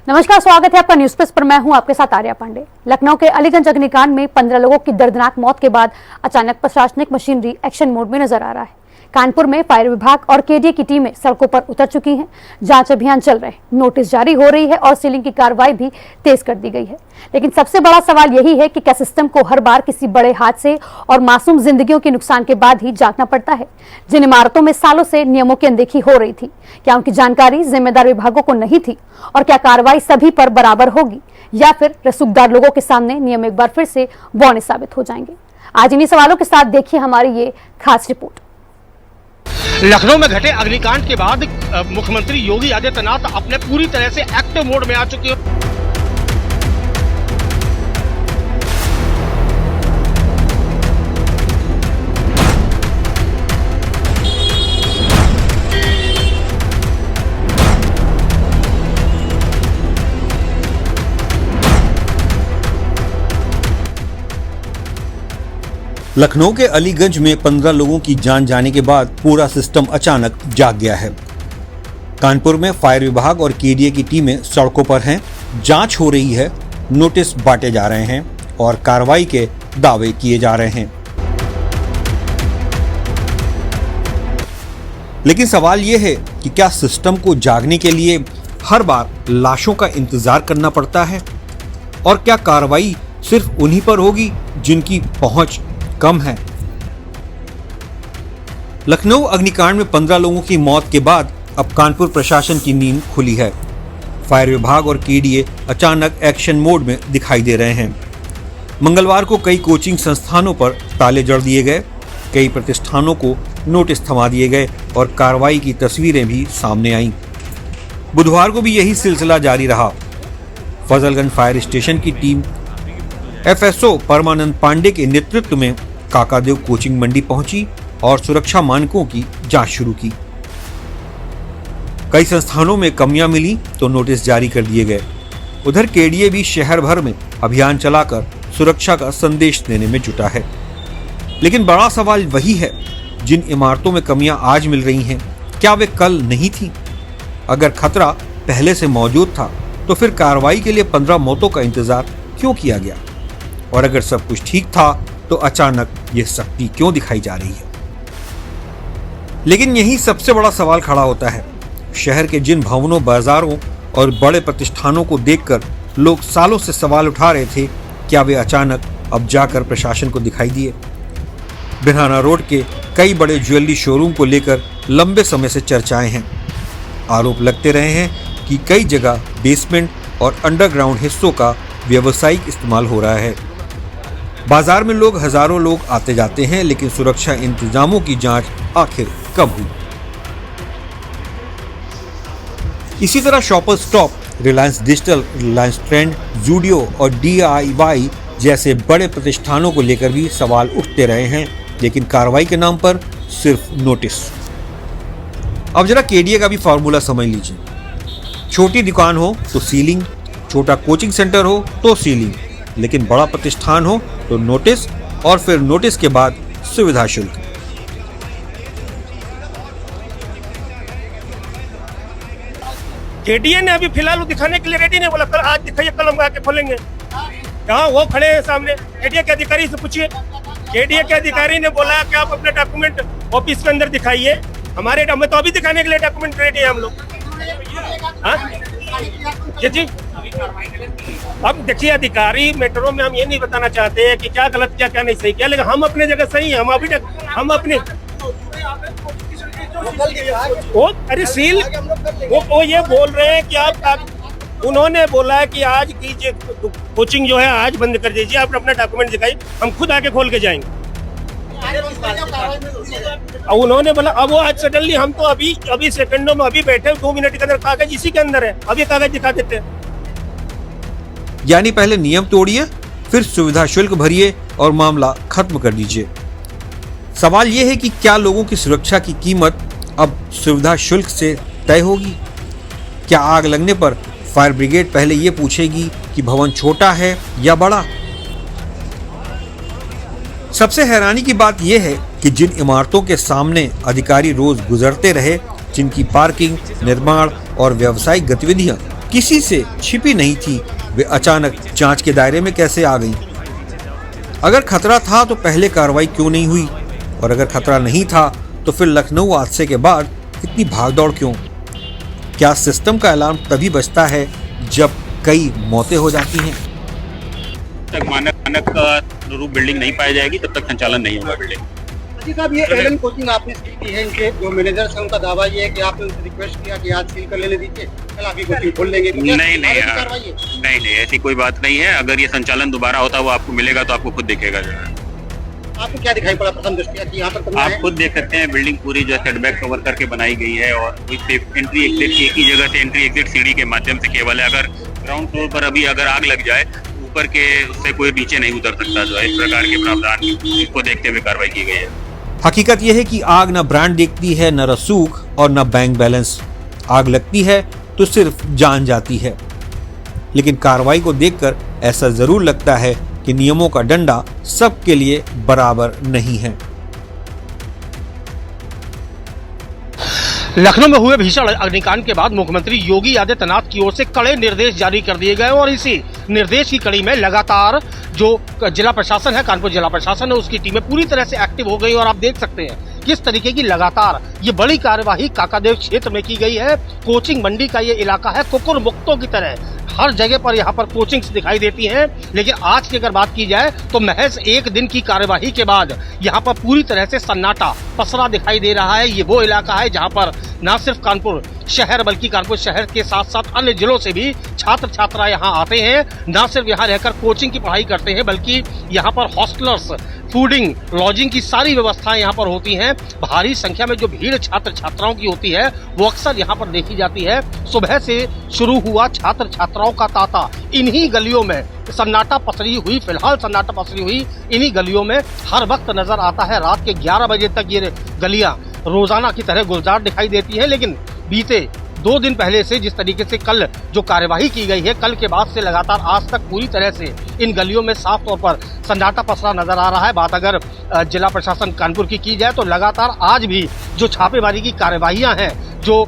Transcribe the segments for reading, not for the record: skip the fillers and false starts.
नमस्कार, स्वागत है आपका न्यूज प्रेस पर। मैं हूं आपके साथ आर्या पांडे। लखनऊ के अलीगंज अग्निकांड में 15 लोगों की दर्दनाक मौत के बाद अचानक प्रशासनिक मशीनरी एक्शन मोड में नजर आ रहा है। कानपुर में फायर विभाग और केडीए की टीमें सड़कों पर उतर चुकी हैं। जांच अभियान चल रहे हैं, नोटिस जारी हो रही है और सीलिंग की कार्रवाई भी तेज कर दी गई है। लेकिन सबसे बड़ा सवाल यही है कि क्या सिस्टम को हर बार किसी बड़े हादसे और मासूम जिंदगियों के नुकसान के बाद ही जागना पड़ता है? जिन इमारतों में सालों से नियमों की अनदेखी हो रही थी, क्या उनकी जानकारी जिम्मेदार विभागों को नहीं थी? और क्या कार्रवाई सभी पर बराबर होगी या फिर रसूखदार लोगों के सामने नियम एक बार फिर से बौने साबित हो जाएंगे? आज इन्हीं सवालों के साथ देखिए हमारी ये खास रिपोर्ट। लखनऊ में घटे अग्निकांड के बाद मुख्यमंत्री योगी आदित्यनाथ अपने पूरी तरह से एक्टिव मोड में आ चुके हैं। लखनऊ के अलीगंज में 15 लोगों की जान जाने के बाद पूरा सिस्टम अचानक जाग गया है। कानपुर में फायर विभाग और केडीए की टीमें सड़कों पर हैं, जांच हो रही है, नोटिस बांटे जा रहे हैं और कार्रवाई के दावे किए जा रहे हैं। लेकिन सवाल यह है कि क्या सिस्टम को जागने के लिए हर बार लाशों का इंतजार करना पड़ता है? और क्या कार्रवाई सिर्फ उन्हीं पर होगी जिनकी पहुंच कम है? लखनऊ अग्निकांड में 15 लोगों की मौत के बाद अब कानपुर प्रशासन की नींद खुली है। फायर विभाग और केडीए अचानक एक्शन मोड में दिखाई दे रहे हैं। मंगलवार को कई कोचिंग संस्थानों पर ताले जड़ दिए गए, कई प्रतिष्ठानों को नोटिस थमा दिए गए और कार्रवाई की तस्वीरें भी सामने आईं। बुधवार को भी यही सिलसिला जारी रहा। फजलगंज फायर स्टेशन की टीम एफएसओ परमानंद पांडे के नेतृत्व में काकादेव कोचिंग मंडी पहुंची और सुरक्षा मानकों की जांच शुरू की। कई संस्थानों में कमियां मिली तो नोटिस जारी कर दिए गए। उधर केडीए भी शहर भर में अभियान चलाकर सुरक्षा का संदेश देने में जुटा है। लेकिन बड़ा सवाल वही है, जिन इमारतों में कमियां आज मिल रही हैं, क्या वे कल नहीं थी? अगर खतरा पहले से मौजूद था तो फिर कार्रवाई के लिए 15 मौतों का इंतजार क्यों किया गया? और अगर सब कुछ ठीक था तो अचानक ये सख्ती क्यों दिखाई जा रही है? लेकिन यही सबसे बड़ा सवाल खड़ा होता है। शहर के जिन भवनों, बाजारों और बड़े प्रतिष्ठानों को देखकर लोग सालों से सवाल उठा रहे थे, क्या वे अचानक अब जाकर प्रशासन को दिखाई दिए? बिरहाना रोड के कई बड़े ज्वेलरी शोरूम को लेकर लंबे समय से चर्चाएं हैं। आरोप लगते रहे हैं कि कई जगह बेसमेंट और अंडरग्राउंड हिस्सों का व्यावसायिक इस्तेमाल हो रहा है। बाजार में हजारों लोग आते जाते हैं, लेकिन सुरक्षा इंतजामों की जांच आखिर कब हुई? इसी तरह shopper stop, Reliance digital, Reliance trend, Zudio और DIY जैसे बड़े प्रतिष्ठानों को लेकर भी सवाल उठते रहे हैं, लेकिन कार्रवाई के नाम पर सिर्फ नोटिस। अब जरा केडीए का भी फॉर्मूला समझ लीजिए। छोटी दुकान हो तो सीलिंग, छोटा कोचिंग सेंटर हो तो सीलिंग, लेकिन बड़ा प्रतिष्ठान हो तो नोटिस और फिर नोटिस के बाद सुविधा शुल्क। केडीए ने अभी फिलहाल दिखाने के लिए रेडी नहीं बोला, कल आज दिखाइए, कल हम आके खोलेंगे। यहाँ वो खड़े हैं सामने, केडीए के अधिकारी से पूछिए। केडीए के अधिकारी ने बोला कि आप अपने डॉक्यूमेंट ऑफिस के अंदर दिखाइए। हमारे हमें तो अभी दिखाने के लिए डॉक्यूमेंट रेडी है हम लोग। जी अब देखिए, अधिकारी मैटरों में हम ये नहीं बताना चाहते हैं कि क्या गलत किया क्या नहीं सही किया, लेकिन हम अपने जगह सही है। हम अपने अरे सील वो ये बोल रहे हैं कि आप उन्होंने बोला है कि आज की कोचिंग जो है आज बंद कर दीजिए, आप अपना डॉक्यूमेंट दिखाइए, हम खुद आके खोल के जाएंगे। और उन्होंने बोला अब वो आज सडनली, हम तो अभी सेकंडों में अभी बैठे 2 मिनट के अंदर कागज इसी के अंदर है, अभी कागज दिखा देते हैं। यानी पहले नियम तोड़िए, फिर सुविधा शुल्क भरिए और मामला खत्म कर दीजिए। सवाल यह है कि क्या लोगों की सुरक्षा की कीमत अब सुविधा शुल्क से तय होगी? क्या आग लगने पर फायर ब्रिगेड पहले ये पूछेगी कि भवन छोटा है या बड़ा? सबसे हैरानी की बात यह है कि जिन इमारतों के सामने अधिकारी रोज गुजरते रहे, जिनकी पार्किंग, निर्माण और व्यावसायिक गतिविधियां किसी से छिपी नहीं थी, वे अचानक जांच के दायरे में कैसे आ गई? अगर खतरा था तो पहले कार्रवाई क्यों नहीं हुई, और अगर खतरा नहीं था तो फिर लखनऊ हादसे के बाद इतनी भागदौड़ क्यों? क्या सिस्टम का अलार्म तभी बजता है जब कई मौतें हो जाती हैं? तक मानक रूप बिल्डिंग नहीं पाई जाएगी तब तक संचालन नहीं होगा बिल्डिंग। साहब, ये एलन कोचिंग आपने सील की है, इनके जो मैनेजर हैं उनका दावा ये है कि आपने उनसे रिक्वेस्ट किया कि आज सील कर लेने दीजिए, कल आपकी कोचिंग खोल लेंगे। नहीं, ऐसी कोई बात नहीं है। अगर ये संचालन दोबारा होता वो आपको मिलेगा तो आपको खुद दिखेगा। आपको क्या दिखाई पड़ा प्रथम दृष्टया कि यहाँ पर आप खुद देख सकते हैं, बिल्डिंग पूरी जो सेटबैक कवर करके बनाई गई है और एंट्री एग्जिट एक ही जगह से एंट्री एग्जिट सीढ़ी के माध्यम से केवल है। अगर ग्राउंड फ्लोर पर अभी अगर आग लग जाए ऊपर के उससे कोई नीचे नहीं उतर सकता। जो है इस प्रकार के प्रावधान को देखते हुए कार्रवाई की गई है। हकीकत यह है कि आग न ब्रांड देखती है, न रसूख और न बैंक बैलेंस। आग लगती है तो सिर्फ जान जाती है। लेकिन कार्रवाई को देखकर ऐसा जरूर लगता है कि नियमों का डंडा सबके लिए बराबर नहीं है। लखनऊ में हुए भीषण अग्निकांड के बाद मुख्यमंत्री योगी आदित्यनाथ की ओर से कड़े निर्देश जारी कर दिए गए और इसी निर्देश की कड़ी में लगातार जो जिला प्रशासन है, कानपुर जिला प्रशासन है, उसकी टीमें पूरी तरह से एक्टिव हो गई और आप देख सकते हैं किस तरीके की लगातार ये बड़ी कार्यवाही काकादेव क्षेत्र में की गई है। कोचिंग मंडी का ये इलाका है, कुकुर मुक्तों की तरह हर जगह पर यहाँ पर कोचिंग्स दिखाई देती हैं। लेकिन आज की अगर बात की जाए तो महज एक दिन की कार्यवाही के बाद यहाँ पर पूरी तरह से सन्नाटा पसरा दिखाई दे रहा है। ये वो इलाका है जहाँ पर न सिर्फ कानपुर शहर बल्कि कानपुर शहर के साथ साथ अन्य जिलों से भी छात्र छात्रा यहाँ आते हैं। न सिर्फ यहाँ रहकर कोचिंग की पढ़ाई करते हैं बल्कि यहाँ पर हॉस्टलर्स, फूडिंग, लॉजिंग की सारी व्यवस्थाएं यहाँ पर होती हैं। भारी संख्या में जो भीड़ छात्र छात्राओं की होती है वो अक्सर यहाँ पर देखी जाती है। सुबह से शुरू हुआ छात्र छात्राओं का तांता इन्हीं गलियों में सन्नाटा पसरी हुई, फिलहाल सन्नाटा पसरी हुई इन्हीं गलियों में हर वक्त नजर आता है। रात के 11 बजे तक ये गलियां रोजाना की तरह गुलजार दिखाई देती है। लेकिन बीते 2 दिन पहले से जिस तरीके से कल जो कार्यवाही की गई है, कल के बाद से लगातार आज तक पूरी तरह से इन गलियों में साफ तौर पर सन्नाटा पसरा नजर आ रहा है। बात अगर जिला प्रशासन कानपुर की जाए तो लगातार आज भी जो छापेमारी की कार्यवाहियां हैं, जो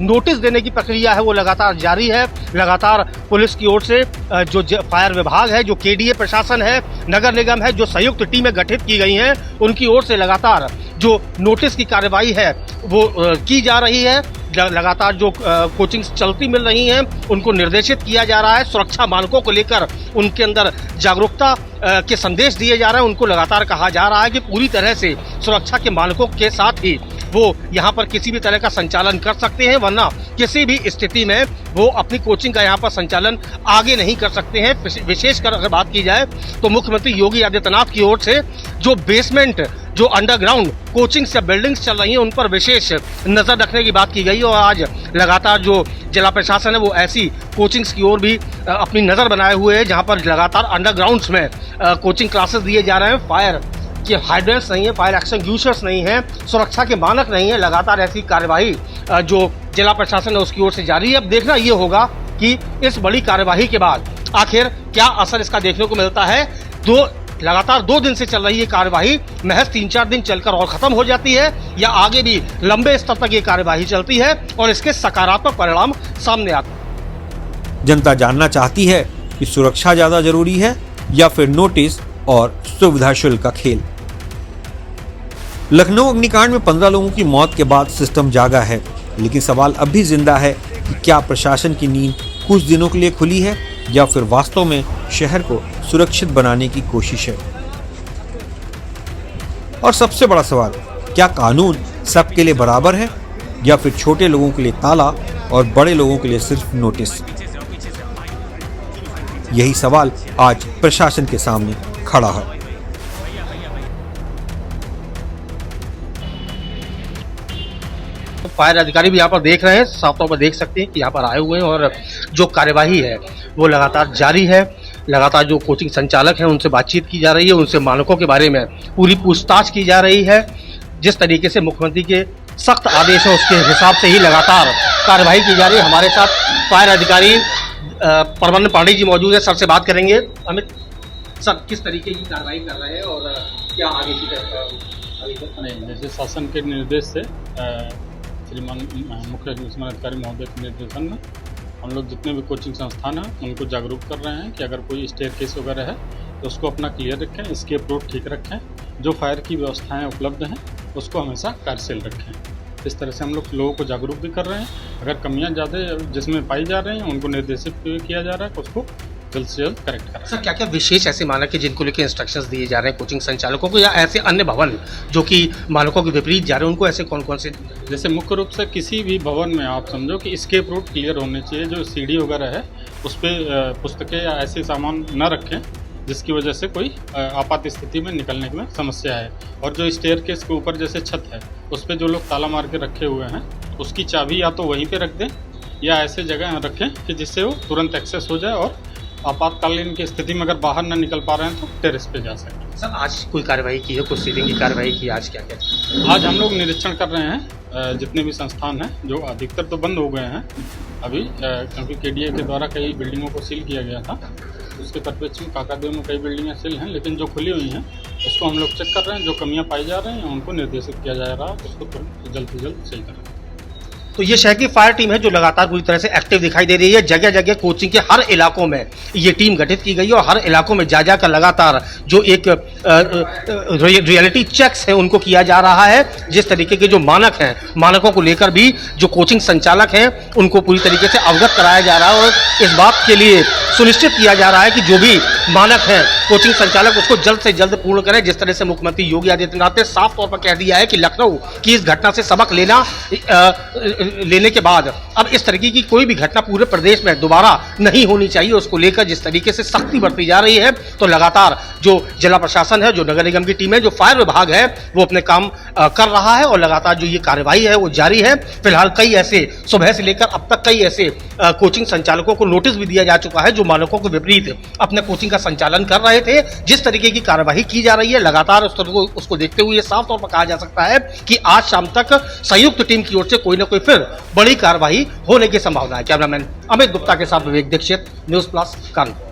नोटिस देने की प्रक्रिया है वो लगातार जारी है। लगातार पुलिस की ओर से जो फायर विभाग है, जो केडीए प्रशासन है, नगर निगम है, जो संयुक्त टीमें गठित की गई हैं, उनकी ओर से लगातार जो नोटिस की कार्यवाही है वो की जा रही है। लगातार जो कोचिंग्स चलती मिल रही हैं उनको निर्देशित किया जा रहा है। सुरक्षा मानकों को लेकर उनके अंदर जागरूकता के संदेश दिए जा रहे हैं। उनको लगातार कहा जा रहा है कि पूरी तरह से सुरक्षा के मानकों के साथ ही वो यहाँ पर किसी भी तरह का संचालन कर सकते हैं, वरना किसी भी स्थिति में वो अपनी कोचिंग का यहाँ पर संचालन आगे नहीं कर सकते हैं। विशेषकर अगर बात की जाए तो मुख्यमंत्री योगी आदित्यनाथ की ओर से जो बेसमेंट, जो अंडरग्राउंड कोचिंग्स या बिल्डिंग्स चल रही हैं उन पर विशेष नजर रखने की बात की गई और आज लगातार जो जिला प्रशासन है वो ऐसी कोचिंग्स की ओर भी अपनी नजर बनाए हुए है जहां पर लगातार अंडरग्राउंड्स में कोचिंग क्लासेस दिए जा रहे हैं। फायर के हाइड्रेंट्स नहीं है, फायर एक्सटिंग्विशर्स नहीं है, सुरक्षा के मानक नहीं है। लगातार ऐसी कार्यवाही जो जिला प्रशासन है उसकी ओर से जारी है। अब देखना ये होगा कि इस बड़ी कार्यवाही के बाद आखिर क्या असर इसका देखने को मिलता है। लगातार 2 दिन से चल रही ये कार्यवाही महज 3-4 दिन चलकर और खत्म हो जाती है या आगे भी लंबे स्तर तक ये कार्यवाही चलती है और इसके सकारात्मक परिणाम सामने आते हैं। जनता जानना चाहती है कि सुरक्षा ज्यादा जरूरी है या फिर नोटिस और सुविधा शुल्क का खेल। लखनऊ अग्निकांड में 15 लोगों की मौत के बाद सिस्टम जागा है, लेकिन सवाल अब भी जिंदा है कि क्या प्रशासन की नींद कुछ दिनों के लिए खुली है या फिर वास्तव में शहर को सुरक्षित बनाने की कोशिश है। और सबसे बड़ा सवाल, क्या कानून सबके लिए बराबर है या फिर छोटे लोगों के लिए ताला और बड़े लोगों के लिए सिर्फ नोटिस? यही सवाल आज प्रशासन के सामने खड़ा है। फायर अधिकारी भी यहाँ पर देख रहे हैं, साफ तौर पर देख सकते हैं कि यहाँ पर आए हुए हैं और जो कार्यवाही है वो लगातार जारी है। लगातार जो कोचिंग संचालक हैं उनसे बातचीत की जा रही है, उनसे मानकों के बारे में पूरी पूछताछ की जा रही है। जिस तरीके से मुख्यमंत्री के सख्त आदेश है उसके हिसाब से ही लगातार कार्यवाही की जा रही है। हमारे साथ फायर अधिकारी परमानंद पांडे जी मौजूद है, सर से बात करेंगे। अमित सर, किस तरीके की कार्रवाई कर रहे हैं और क्या आगे की जैसे शासन के निर्देश से श्रीमान मुख्य अधिकारी महोदय के निर्देशन में हम लोग जितने भी कोचिंग संस्थान हैं उनको जागरूक कर रहे हैं कि अगर कोई स्टेयरकेस वगैरह है तो उसको अपना क्लियर रखें, एस्केप रूट ठीक रखें, जो फायर की व्यवस्थाएं उपलब्ध हैं उसको हमेशा कार्यशील रखें। इस तरह से हम लोग लोगों को जागरूक भी कर रहे हैं। अगर कमियां ज़्यादा जिसमें पाई जा रही हैं उनको निर्देशित किया जा रहा है, उसको जल्द से जल्द करेक्ट करें। सर क्या क्या विशेष ऐसे मानक है जिनको लेकर इंस्ट्रक्शंस दिए जा रहे हैं कोचिंग संचालकों को, या ऐसे अन्य भवन जो कि मानकों के विपरीत जा रहे हैं उनको ऐसे कौन कौन से? जैसे मुख्य रूप से किसी भी भवन में आप समझो कि एस्केप रूट क्लियर होने चाहिए, जो सीढ़ी वगैरह है उस पर पुस्तकें या ऐसे सामान न रखें जिसकी वजह से कोई आपात स्थिति में निकलने में समस्या है। और जो स्टेयरकेस के ऊपर जैसे छत है उस पर जो लोग ताला मार के रखे हुए हैं उसकी चाबी या तो वहीं पे रख दें या ऐसे जगह रखें कि जिससे वो तुरंत एक्सेस हो जाए और आपातकालीन की स्थिति में अगर बाहर न निकल पा रहे हैं तो टेरेस पे जा सकते। सर आज कोई कार्रवाई की है, कुछ सीलिंग की कार्रवाई की, आज क्या क्या? आज हम लोग निरीक्षण कर रहे हैं जितने भी संस्थान हैं, जो अधिकतर तो बंद हो गए हैं अभी, क्योंकि केडीए के द्वारा कई बिल्डिंगों को सील किया गया था। उसके परिप्रेक्ष्य में काकादेव में कई बिल्डिंगें सील हैं, लेकिन जो खुली हुई हैं उसको हम लोग चेक कर रहे हैं। जो कमियां पाई जा रही हैं उनको निर्देशित किया जा रहा है, उसको तुरंत जल्द से जल्द सही करें। तो ये शहर की फायर टीम है जो लगातार पूरी तरह से एक्टिव दिखाई दे रही है। जगह जगह कोचिंग के हर इलाकों में ये टीम गठित की गई है और हर इलाकों में जा जाकर लगातार जो एक रियलिटी चेक्स है उनको किया जा रहा है। जिस तरीके के जो मानक हैं, मानकों को लेकर भी जो कोचिंग संचालक हैं उनको पूरी तरीके से अवगत कराया जा रहा है और इस बात के लिए सुनिश्चित किया जा रहा है कि जो भी मानक हैं कोचिंग संचालक उसको जल्द से जल्द पूर्ण करें। जिस तरह से मुख्यमंत्री योगी आदित्यनाथ ने साफ तौर पर कह दिया है कि लखनऊ की इस घटना से सबक लेने के बाद अब इस तरीके की कोई भी घटना पूरे प्रदेश में दोबारा नहीं होनी चाहिए, उसको लेकर जिस तरीके से सख्ती बरती जा रही है। तो लगातार जो जिला प्रशासन है, जो नगर निगम की टीम है, जो फायर विभाग है, वो अपने काम कर रहा है और लगातार जो ये कार्रवाई है वो जारी है। फिलहाल कई ऐसे सुबह से लेकर अब तक कई ऐसे कोचिंग संचालकों को नोटिस भी दिया जा चुका है जो मानकों के विपरीत अपने कोचिंग का संचालन कर रहे थे। जिस तरीके की कार्रवाई की जा रही है लगातार उसको देखते हुए साफ तौर पर कहा जा सकता है कि आज शाम तक संयुक्त टीम की ओर से कोई ना कोई फिर बड़ी कार्रवाई होने की संभावना है। कैमरामैन अमित गुप्ता के साथ विवेक दीक्षित, न्यूज़ प्लस कानपुर।